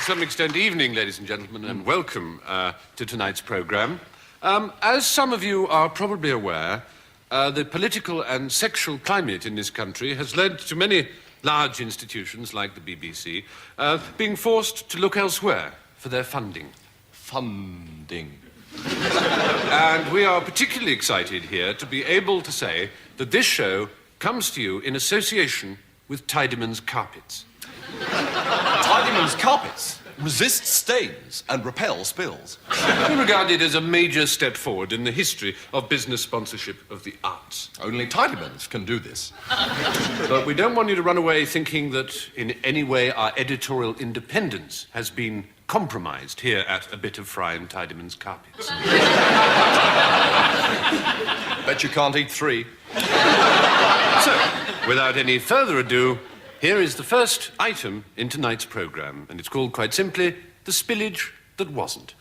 some extent, evening, ladies and gentlemen, and welcome to tonight's programme. As some of you are probably aware, the political and sexual climate in this country has led to many large institutions like the BBC being forced to look elsewhere for their funding. Funding. And we are particularly excited here to be able to say that this show comes to you in association with Tidyman's Carpets. Tidyman's Carpets resist stains and repel spills. We regard it as a major step forward in the history of business sponsorship of the arts. Only Tidyman's can do this. But we don't want you to run away thinking that in any way our editorial independence has been compromised here at A Bit of Fry and Tidyman's Carpets. Bet you can't eat 3. So, without any further ado, here is the first item in tonight's programme, and it's called, quite simply, The Spillage That Wasn't.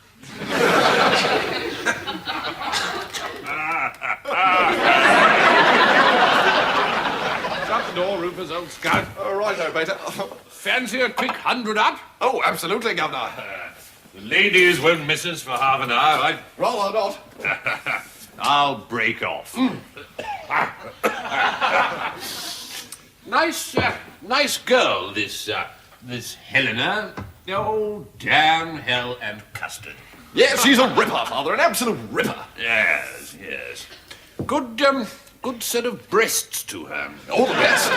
Shut the door, Rufus, old scout. All right, Peter. Fancy a quick 100 up? Oh, absolutely, Governor. The ladies won't miss us for half an hour, right? Rather not. I'll break off. Nice girl, this Helena. Oh, damn, hell, and custard. Yes, she's a ripper, Father, an absolute ripper. Yes. Good set of breasts to her. All the best.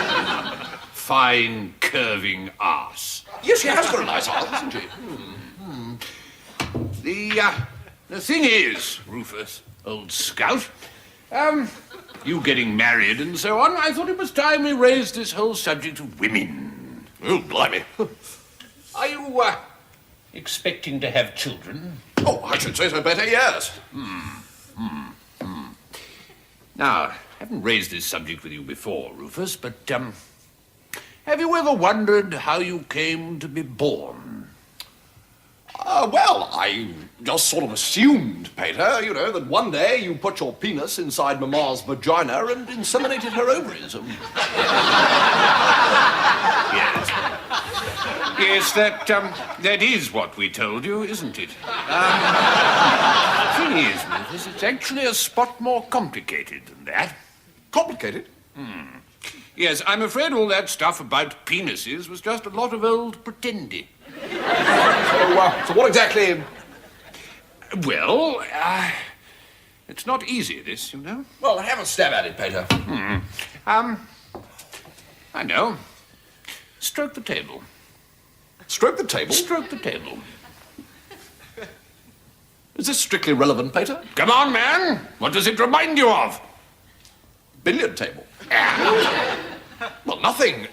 Fine, curving arse. Yes, she has got a nice arm, hasn't she? The thing is, Rufus, old scout, you getting married and so on, I thought it was time we raised this whole subject of women. Oh, blimey. Are you, expecting to have children? Oh, I should say so better, yes. Now, I haven't raised this subject with you before, Rufus, but, have you ever wondered how you came to be born? Well, I just sort of assumed, Peter, you know, that one day you put your penis inside Mamma's vagina and inseminated her ovaries. Yes, that is what we told you, isn't it? Thing is, Rufus, it's actually a spot more complicated than that. Complicated? Yes, I'm afraid all that stuff about penises was just a lot of old pretendy. So what exactly... Well, it's not easy, this, you know. Well, have a stab at it, Peter. I know. Stroke the table. Stroke the table? Stroke the table. Is this strictly relevant, Peter? Come on, man. What does it remind you of? Billiard table. Well, nothing.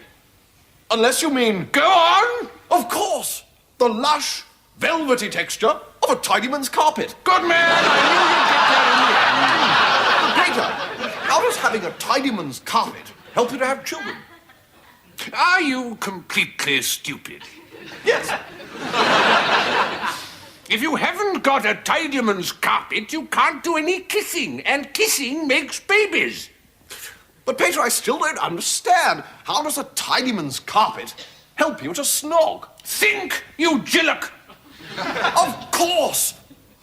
Unless you mean... Go on! Of course! The lush, velvety texture of a Tidyman's carpet. Good man! I knew you'd get that Peter, how does having a Tidyman's carpet help you to have children? in the end. Are you completely stupid? Yes. If you haven't got a Tidyman's carpet, you can't do any kissing, and kissing makes babies. But, Peter, I still don't understand. How does a Tidyman's carpet help you to snog? Think, you jillock! Of course!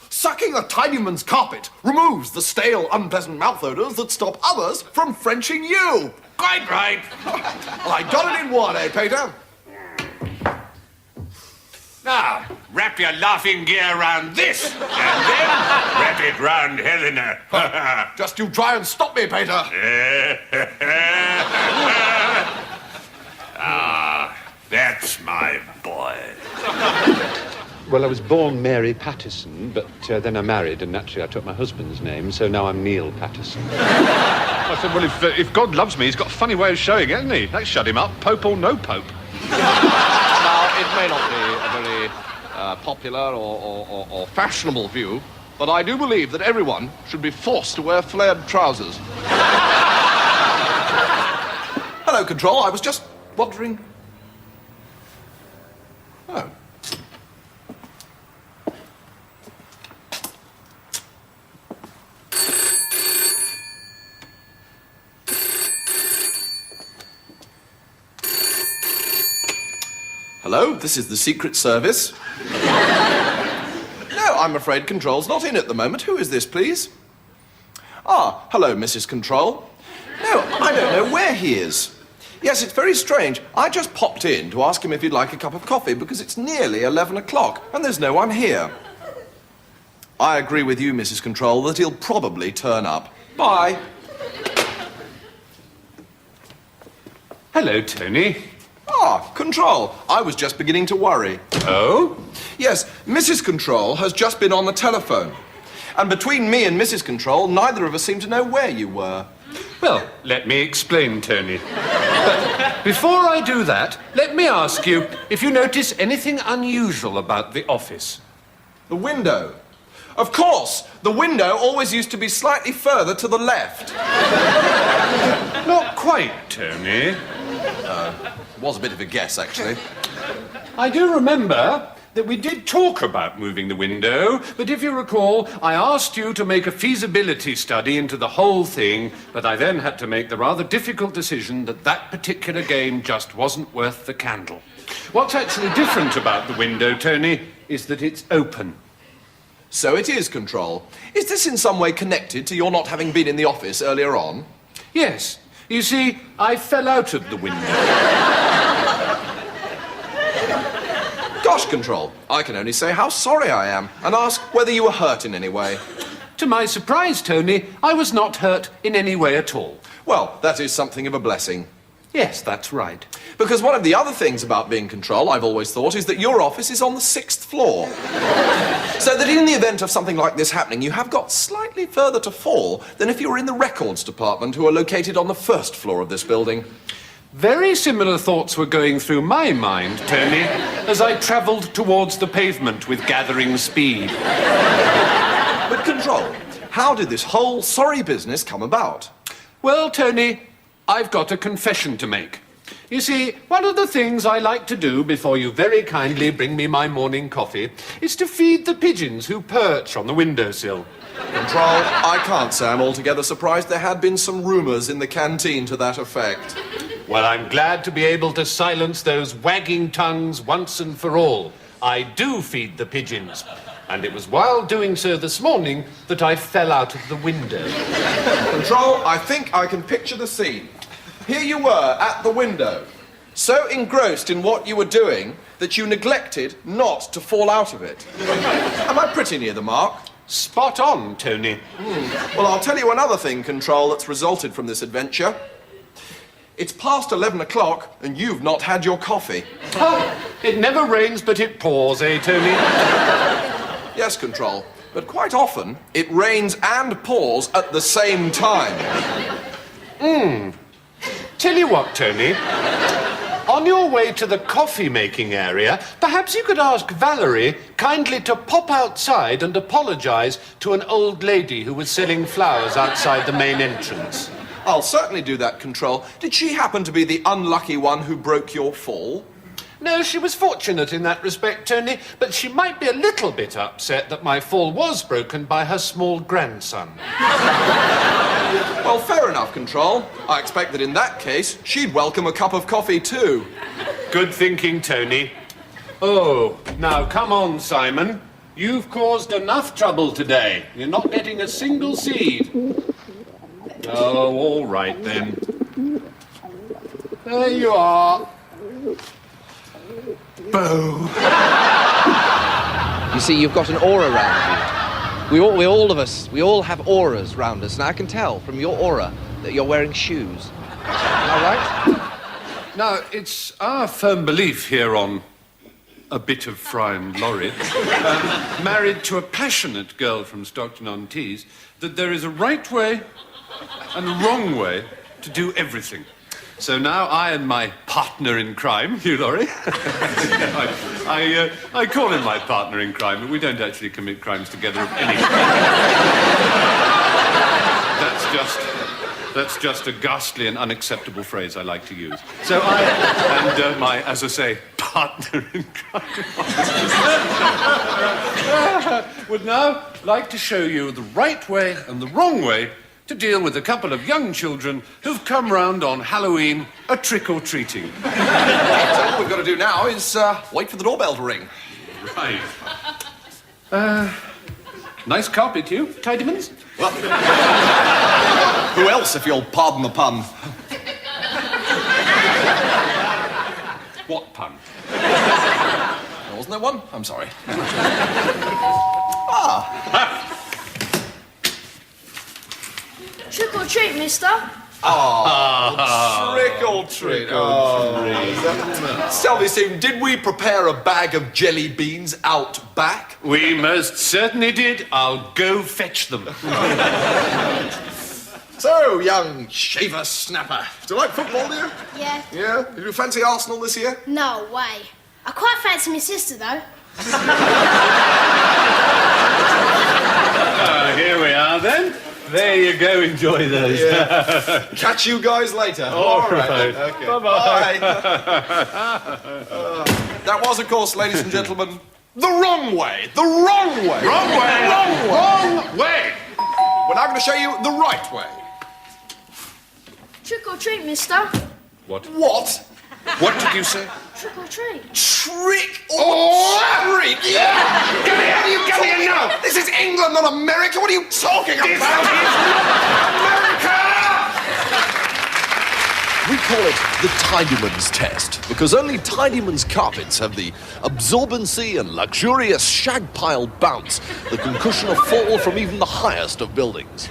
Sucking a Tidyman's carpet removes the stale, unpleasant mouth odours that stop others from Frenching you. Quite right. Well, I got it in one, eh, Peter? Now, wrap your laughing gear around this, and then wrap it round Helena. Just you try and stop me, Peter. That's my boy. Well, I was born Mary Patterson, but then I married, and naturally I took my husband's name, so now I'm Neil Patterson. I said, well, if God loves me, he's got a funny way of showing it, hasn't he? That shut him up, pope or no pope. Now, it may not be a very popular or fashionable view, but I do believe that everyone should be forced to wear flared trousers. Hello, Control. I was just wondering... Oh. Hello, this is the Secret Service. I'm afraid Control's not in at the moment. Who is this, please? Ah, hello, Mrs. Control. No, I don't know where he is. Yes, it's very strange. I just popped in to ask him if he'd like a cup of coffee because it's nearly 11 o'clock and there's no one here. I agree with you, Mrs. Control, that he'll probably turn up. Bye. Hello, Tony. Ah, Control. I was just beginning to worry. Oh? Yes, Mrs. Control has just been on the telephone. And between me and Mrs. Control, neither of us seem to know where you were. Well, let me explain, Tony. But before I do that, let me ask you if you notice anything unusual about the office. The window. Of course, the window always used to be slightly further to the left. Not quite, Tony. Was a bit of a guess, actually. I do remember that we did talk about moving the window, but if you recall, I asked you to make a feasibility study into the whole thing, but I then had to make the rather difficult decision that that particular game just wasn't worth the candle. What's actually different about the window, Tony, is that it's open. So it is, Control. Is this in some way connected to your not having been in the office earlier on? Yes. You see, I fell out of the window. Gosh, Control, I can only say how sorry I am and ask whether you were hurt in any way. To my surprise, Tony, I was not hurt in any way at all. Well, that is something of a blessing. Yes, that's right. Because one of the other things about being Control, I've always thought, is that your office is on the 6th floor. So that in the event of something like this happening, you have got slightly further to fall than if you were in the records department, who are located on the 1st floor of this building. Very similar thoughts were going through my mind, Tony, as I travelled towards the pavement with gathering speed. But Control, how did this whole sorry business come about? Well, Tony, I've got a confession to make. You see, one of the things I like to do before you very kindly bring me my morning coffee is to feed the pigeons who perch on the windowsill. Control, I can't say I'm altogether surprised. There had been some rumours in the canteen to that effect. Well, I'm glad to be able to silence those wagging tongues once and for all. I do feed the pigeons. And it was while doing so this morning that I fell out of the window. Control, I think I can picture the scene. Here you were at the window, so engrossed in what you were doing that you neglected not to fall out of it. Am I pretty near the mark? Spot on, Tony. Well, I'll tell you another thing, Control, that's resulted from this adventure. It's past 11 o'clock and you've not had your coffee. It never rains, but it pours, eh, Tony? Yes, Control, but quite often it rains and pours at the same time. Tell you what, Tony. On your way to the coffee-making area, perhaps you could ask Valerie kindly to pop outside and apologise to an old lady who was selling flowers outside the main entrance. I'll certainly do that, Control. Did she happen to be the unlucky one who broke your fall? No, she was fortunate in that respect, Tony, but she might be a little bit upset that my fall was broken by her small grandson. Well, fair enough, Control. I expect that in that case, she'd welcome a cup of coffee too. Good thinking, Tony. Oh, now come on, Simon. You've caused enough trouble today. You're not getting a single seed. Oh, all right then. There you are. Boo. You see, you've got an aura around you. We all have auras round us, and I can tell from your aura that you're wearing shoes. Am I right? Now, it's our firm belief here on A Bit of Fry and Laurie, married to a passionate girl from Stockton-on-Tees, that there is a right way and a wrong way to do everything. So now I and my partner in crime, you, Laurie, I call him my partner in crime, but we don't actually commit crimes together of any That's just a ghastly and unacceptable phrase I like to use. So I and my, as I say, partner in crime would now like to show you the right way and the wrong way to deal with a couple of young children who've come round on Halloween a trick-or-treating. So all we've got to do now is wait for the doorbell to ring. Right. Nice carpet, you, Tidymans? Well, who else, if you'll pardon the pun? What pun? Wasn't there one? I'm sorry. Trick or treat, mister. Trick or treat. Tell me, Stephen, did we prepare a bag of jelly beans out back? We most certainly did. I'll go fetch them. So, young shaver snapper, do you like football, do you? Yeah. Yeah? Did you fancy Arsenal this year? No way. I quite fancy my sister, though. Here we are, then. There you go, enjoy those. Yeah. Catch you guys later. All right. Okay. Bye-bye. Bye. That was, of course, ladies and gentlemen, the wrong way. The wrong way. Wrong way. Wrong way. We're now going to show you the right way. Trick or treat, mister. What? What did you say? Trick or treat. Trick or treat? Yeah! Get here! Get here now! This is England, not America. What are you talking about? This is America! We call it the Tidymans test because only Tidymans carpets have the absorbency and luxurious shag pile bounce that can cushion a fall from even the highest of buildings.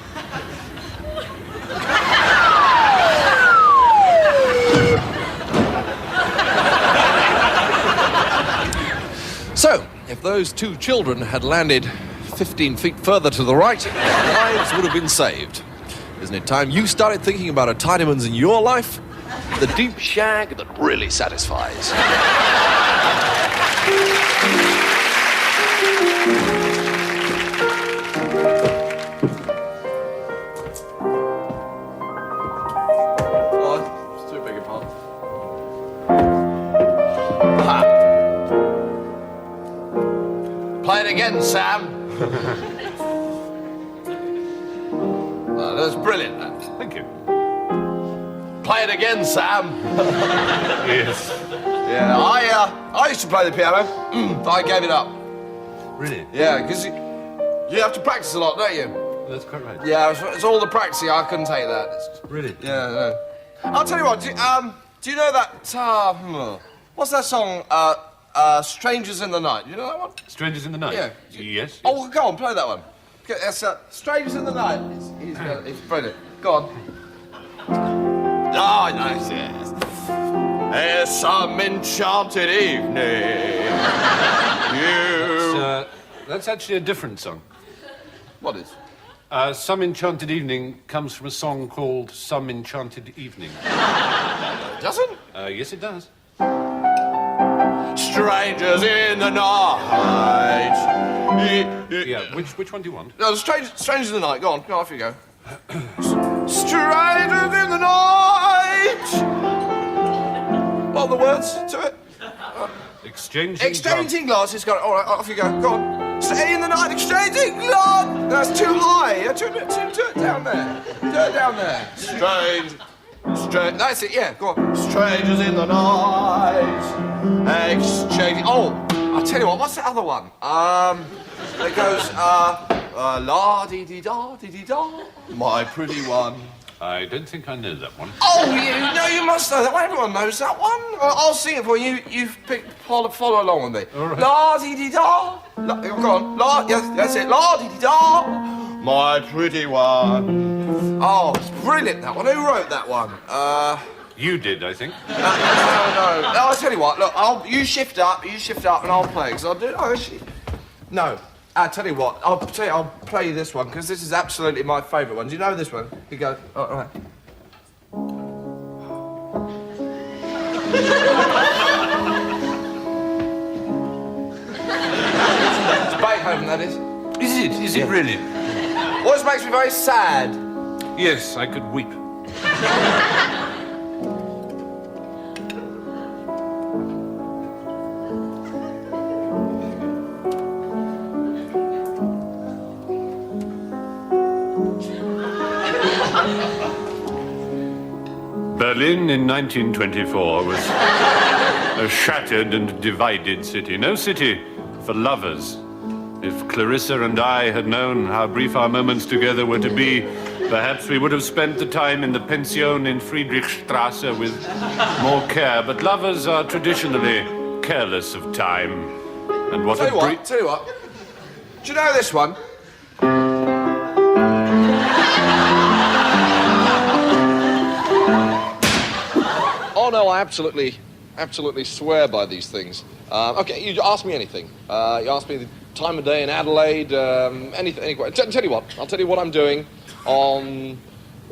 So, if those two children had landed 15 feet further to the right, their lives would have been saved. Isn't it time you started thinking about a Tidymans in your life? The deep shag that really satisfies. Oh, it's too big a part. Play it again, Sam. Oh, that's brilliant. Thank you. Play it again, Sam. Yes. Yeah, I used to play the piano. I gave it up. Really? Yeah, because you have to practice a lot, don't you? That's quite right. Yeah, it's all the practicing. I couldn't take that. Really? Yeah, no. I'll tell you what. Do you know that? What's that song? Strangers in the Night. You know that one? Strangers in the Night? Yeah. Yes. Oh, well, go on, play that one. Okay, that's Strangers in the Night. It's brilliant. Go on. Ah, nice, yes. It's some enchanted evening. That's actually a different song. What is? Some Enchanted Evening comes from a song called Some Enchanted Evening. Doesn't? Yes, it does. Strangers in the night. Yeah, which one do you want? No, Strangers in the Night. Go on, off you go. Strangers in the night. What are the words to it? Exchanging glasses. Got it. All right, off you go. Go on. Stay in the night, exchanging glasses. That's too high. Do it down there. Do it down there. Strange. That's it. Yeah. Go on. Strangers in the night. Exchanging. Oh, I'll tell you what. What's the other one? It goes la dee dee da, my pretty one. I don't think I know that one. Oh, you must know that one. Everyone knows that one. I'll sing it for you. You follow along with me. All right. La dee dee da. Go on. La. Yes, that's it. La dee dee da. My pretty one. Oh, it's brilliant, that one. Who wrote that one? You did, I think. No. I'll tell you what. Look, you shift up, and I'll play. Because I'll do it. Oh, actually, no. I'll tell you what. I'll play you this one because this is absolutely my favourite one. Do you know this one? You go. All right. It's Beethoven, that is. Is it really? Always makes me very sad. Yes, I could weep. Berlin in 1924 was a shattered and divided city. No city for lovers. If Clarissa and I had known how brief our moments together were to be, perhaps we would have spent the time in the pension in Friedrichstrasse with more care. But lovers are traditionally careless of time. And what Tell you what. Do you know this one? Oh, no, I absolutely swear by these things. Okay, you ask me anything. You ask me the time of day in Adelaide, anything, anyway. Tell you what, I'll tell you what I'm doing on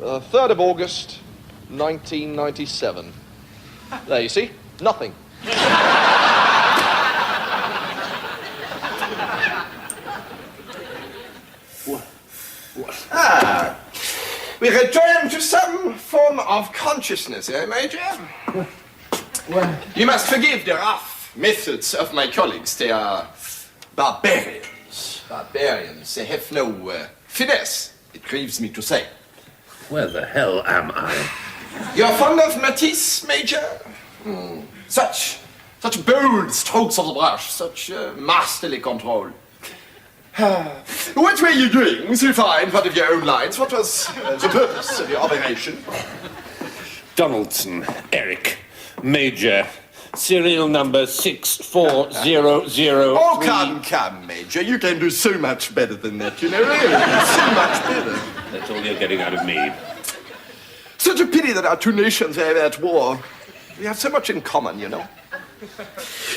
3rd of August, 1997. There, you see? Nothing. We return to some form of consciousness, eh, Major? Well, you must forgive the rough methods of my colleagues. They are barbarians. Barbarians. They have no finesse, it grieves me to say. Where the hell am I? You're fond of Matisse, Major? Such bold strokes of the brush, such masterly control. What were you doing so far in front of your own lines? What was the purpose of your operation? Donaldson, Eric, Major, serial number 6400. Oh, come, Major. You can do so much better than that, you know. Really, so much better. That's all you're getting out of me. Such a pity that our two nations are at war. We have so much in common, you know.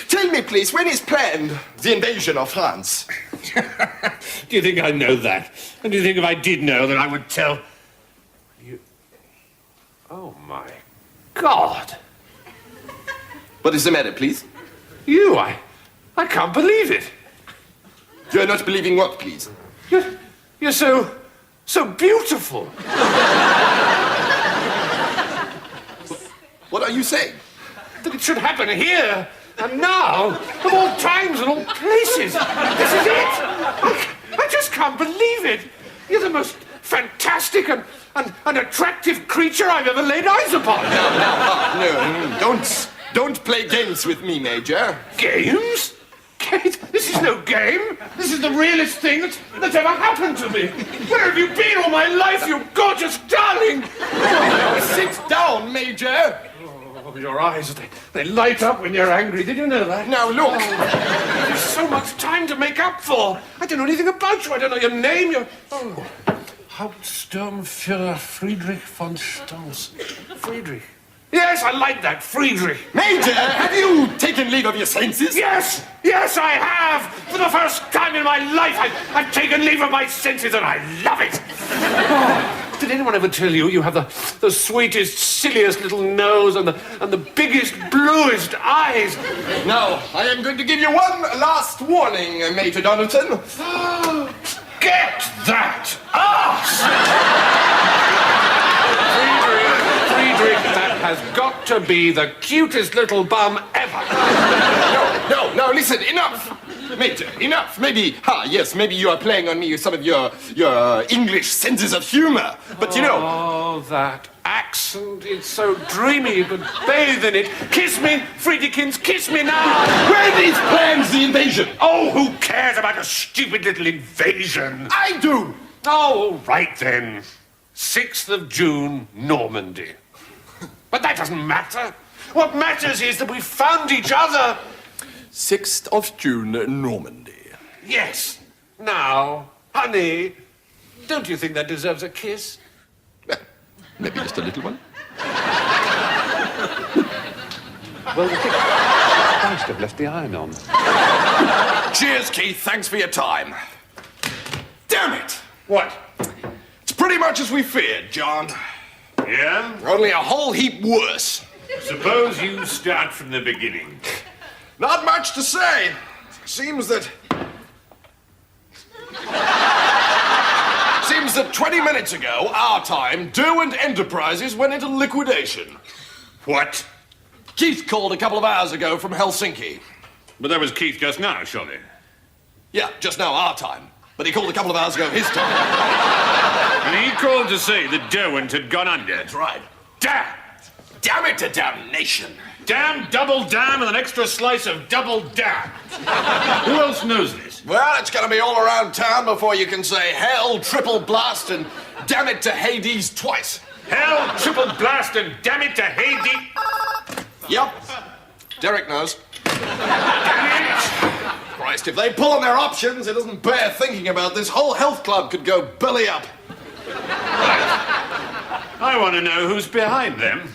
Tell me, please, when is planned the invasion of France? Do you think I know that? And do you think if I did know that I would tell you? Oh, my God. What is the matter, please? You, I can't believe it. You're not believing what, please? You're so beautiful. What are you saying? That it should happen here and now, of all times and all places. This is it. I just can't believe it. You're the most fantastic and attractive creature I've ever laid eyes upon. No, don't play games with me, Major. Games? Kate, this is no game. This is the realest thing that's ever happened to me. Where have you been all my life, you gorgeous darling? Sit down, Major. Oh, your eyes, they light up when you're angry. Did you know that? Now, look. There's so much time to make up for. I don't know anything about you. I don't know your name. Hauptsturmführer Friedrich von Stolz. Friedrich. Yes, I like that, Friedrich. Major, have you taken leave of your senses? Yes, I have. For the first time in my life, I've taken leave of my senses, and I love it. Oh, did anyone ever tell you have the sweetest, silliest little nose and the biggest, bluest eyes? Now, I am going to give you one last warning, Major Donaldson. Get that ass! Friedrich, that has got to be the cutest little bum ever. No, listen, enough. Major, enough. Maybe you are playing on me with some of your English senses of humor. But you know... Oh, that accent. It's so dreamy you could bathe in it. Kiss me, Friedrichkins, kiss me now. When is planned the invasion? Oh, who cares about a stupid little invasion? I do. Oh, all right then. 6th of June, Normandy. But that doesn't matter. What matters is that we found each other. 6th of June, Normandy. Yes. Now, honey, don't you think that deserves a kiss? Well, maybe just a little one. Well, the Christ, I've left the iron on. Cheers, Keith. Thanks for your time. Damn it! What? It's pretty much as we feared, John. Yeah? Only a whole heap worse. Suppose you start from the beginning. Not much to say. Seems that 20 minutes ago, our time, Derwent Enterprises went into liquidation. What? Keith called a couple of hours ago from Helsinki. But that was Keith just now, surely. Yeah, just now our time. But he called a couple of hours ago his time. And he called to say that Derwent had gone under. That's right. Damn! Damn it to damnation. Damn, double damn, and an extra slice of double damn. Who else knows this? Well, it's going to be all around town before you can say hell, triple blast, and damn it to Hades twice. Hell, triple blast, and damn it to Hades. Yep. Derek knows. Damn it! Christ, if they pull on their options, it doesn't bear thinking about. This whole health club could go belly up. I want to know who's behind them.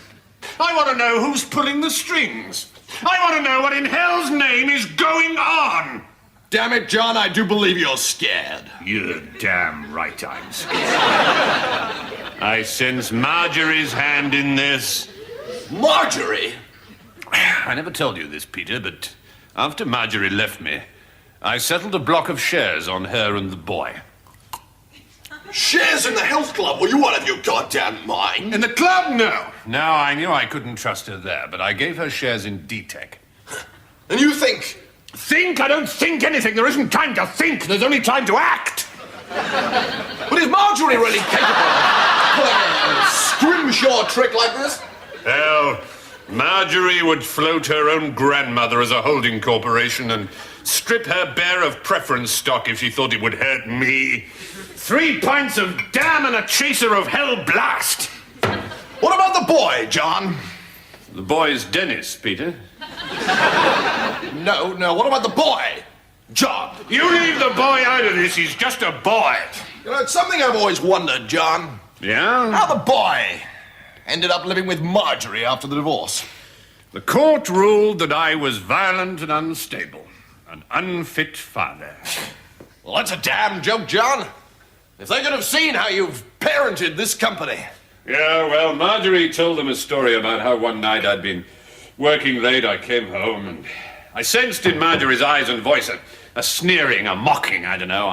I want to know who's pulling the strings. I want to know what in hell's name is going on. Damn it, John, I do believe you're scared. You're damn right I'm scared. I sense Marjorie's hand in this. Marjorie? I never told you this, Peter, but after Marjorie left me, I settled a block of shares on her and the boy. Shares in the health club? Were you out of your goddamn mind? In the club? No. No, I knew I couldn't trust her there, but I gave her shares in D-Tech. And you think? Think? I don't think anything. There isn't time to think. There's only time to act. But is Marjorie really capable of pulling a scrimshaw trick like this? Hell, Marjorie would float her own grandmother as a holding corporation and strip her bare of preference stock if she thought it would hurt me. 3 pints of damn and a chaser of hell blast. What about the boy, John? The boy's Dennis, Peter. No, what about the boy? John. You leave the boy out of this. He's just a boy. You know, it's something I've always wondered, John. Yeah? How the boy ended up living with Marjorie after the divorce. The court ruled that I was violent and unstable, an unfit father. Well, that's a damn joke, John. If they could have seen how you've parented this company. Yeah, well, Marjorie told them a story about how one night I'd been working late. I came home and I sensed in Marjorie's eyes and voice a sneering, a mocking, I don't know.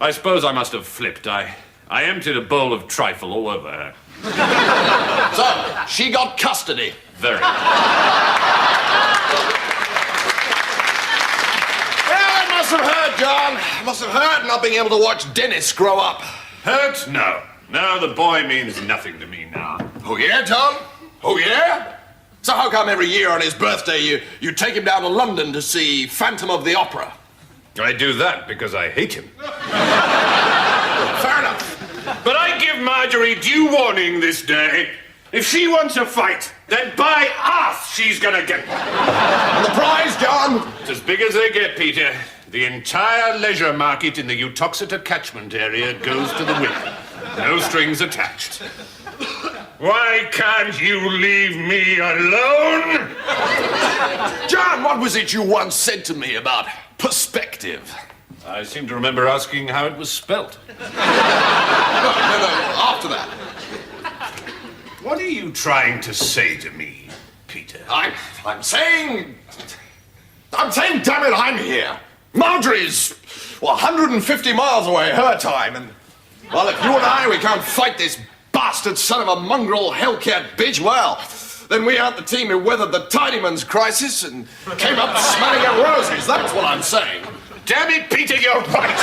I suppose I must have flipped. I emptied a bowl of trifle all over her. So, she got custody. Very. Must have hurt, John. Must have hurt not being able to watch Dennis grow up. Hurt? No. No, the boy means nothing to me now. Oh, yeah, Tom? Oh, yeah? So how come every year on his birthday you take him down to London to see Phantom of the Opera? I do that because I hate him. Fair enough. But I give Marjorie due warning this day. If she wants a fight, then by us she's gonna get one. And the prize, John? It's as big as they get, Peter. The entire leisure market in the Uttoxeter catchment area goes to the winner. No strings attached. Why can't you leave me alone? John, what was it you once said to me about perspective? I seem to remember asking how it was spelt. No, after that. What are you trying to say to me, Peter? I'm saying, damn it, I'm here. Marjorie's, 150 miles away her time, and, well, if you and we can't fight this bastard son of a mongrel hellcat bitch, well, then we aren't the team who weathered the Tidyman's crisis and came up smelling of roses. That's what I'm saying. Damn it, Peter, you're right.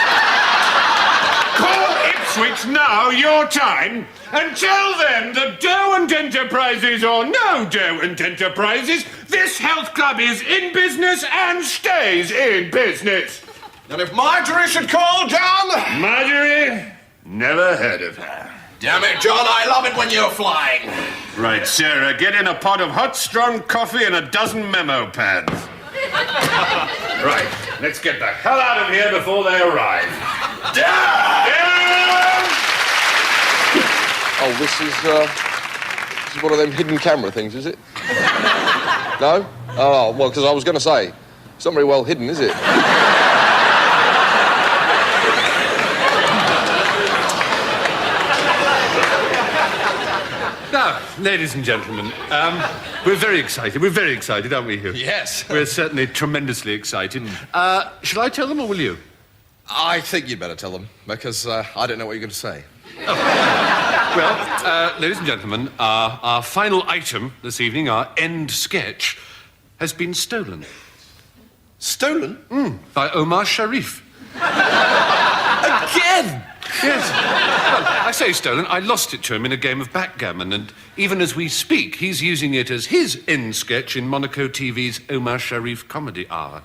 Call Ipswich now, your time, and tell them that Derwent Enterprises or no Derwent Enterprises, this health club is in business and stays in business. And if Marjorie should call, John? Marjorie? Never heard of her. Damn it, John, I love it when you're flying. Right, Sarah, get in a pot of hot, strong coffee and a dozen memo pads. Right, let's get the hell out of here before they arrive. Oh, this is one of them hidden camera things, is it? No? Oh, well, because I was going to say, it's not very well hidden, is it? Now, ladies and gentlemen, we're very excited. We're very excited, aren't we, Hugh? Yes. We're certainly tremendously excited. Shall I tell them or will you? I think you'd better tell them, because I don't know what you're going to say. Well, ladies and gentlemen, our final item this evening, our end sketch, has been stolen. Stolen? By Omar Sharif. Again? again! Yes. Well, I say stolen. I lost it to him in a game of backgammon, and even as we speak, he's using it as his end sketch in Monaco TV's Omar Sharif Comedy Hour.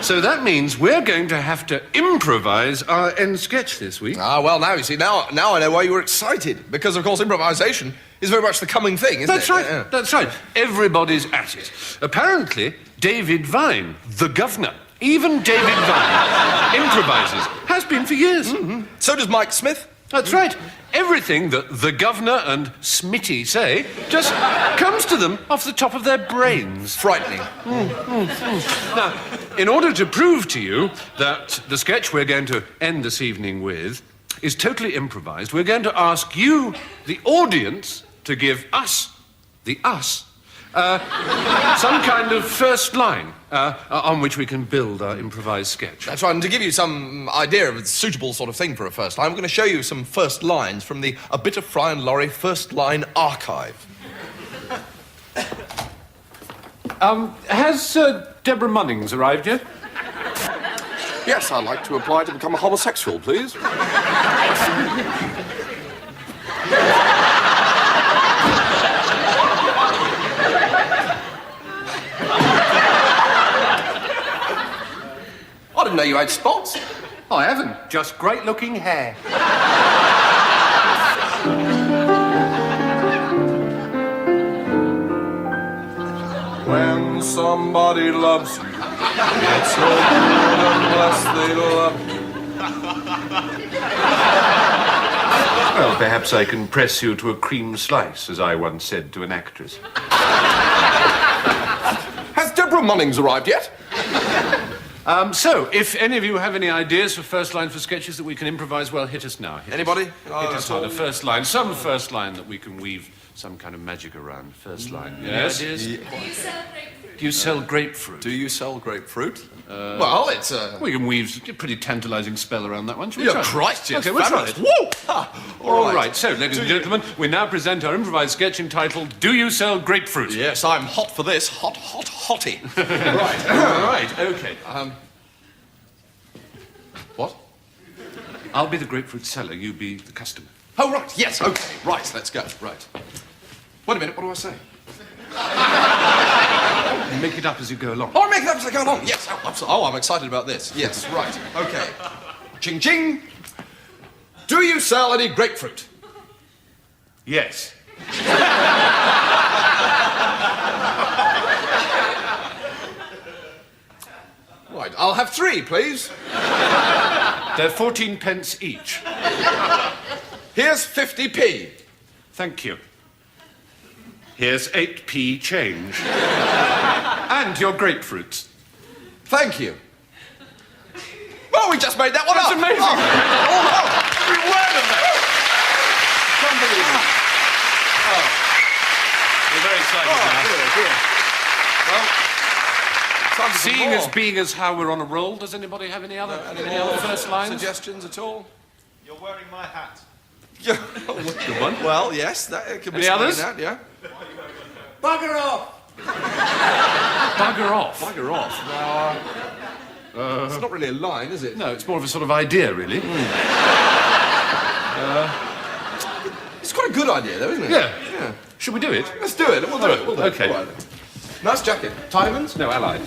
So that means we're going to have to improvise our end sketch this week. Ah, well, now you see, now I know why you were excited. Because, of course, improvisation is very much the coming thing, isn't That's it? right. Yeah. That's right. Everybody's at it. Apparently, David Vine, the governor, even David Vine, improvises. Has been for years. Mm-hmm. So does Mike Smith. That's right. Everything that the governor and Smitty say just comes to them off the top of their brains. Frightening. Now, in order to prove to you that the sketch we're going to end this evening with is totally improvised, we're going to ask you, the audience, to give us, some kind of first line on which we can build our improvised sketch. That's right, and to give you some idea of a suitable sort of thing for a first line, I'm going to show you some first lines from the A Bit of Fry and Laurie First Line Archive. Has Deborah Munnings arrived yet? Yes, I'd like to apply to become a homosexual, please. I didn't know you had spots. I haven't. Just great-looking hair. When somebody loves you, it's so good unless they love you. Well, perhaps I can press you to a cream slice, as I once said to an actress. Has Deborah Munnings arrived yet? So, if any of you have any ideas for first lines for sketches that we can improvise, well, hit us now. Anybody? Hit us on a first line. Some first line that we can weave some kind of magic around. First line. Yes? Any ideas? Do you sell grapefruit? Do you sell grapefruit? Well, it's We can weave a pretty tantalising spell around that one. Shall we Yeah, try it? Christ, yes, Okay, we'll try fabulous. it. Woo! Ha, All right, so, ladies and gentlemen, we now present our improvised sketch entitled Do You Sell Grapefruit? Yes, I'm hot for this. Hot, hotty. Right, all right, okay. What? I'll be the grapefruit seller, you be the customer. Oh, right, yes, okay. Right, let's go. Right. Wait a minute, what do I say? You make it up as you go along. Oh, I'm making up as I go along. Yes, I'm excited about this. Yes, right. Okay. Ching ching. Do you sell any grapefruit? Yes. Right, I'll have 3, please. They're 14 pence each. Here's 50p. Thank you. Here's 8p change. And your grapefruits. Thank you. Oh, we just made that one up. That's amazing. Oh, no. Every word of that. Unbelievable. Oh. We're very excited now. Well, Seeing as being as how we're on a roll, does anybody have any other first lines? Suggestions at all? You're wearing my hat. Yeah. Good one. Well, yes, that could be Any something others? That, yeah. Bugger off! Bugger off. Bugger off. It's not really a line, is it? No, it's more of a sort of idea, really. It's quite a good idea, though, isn't it? Yeah. Should we do it? Let's do it. We'll do it. We'll do it. Okay. All right. Nice jacket. Timans? No, Allied.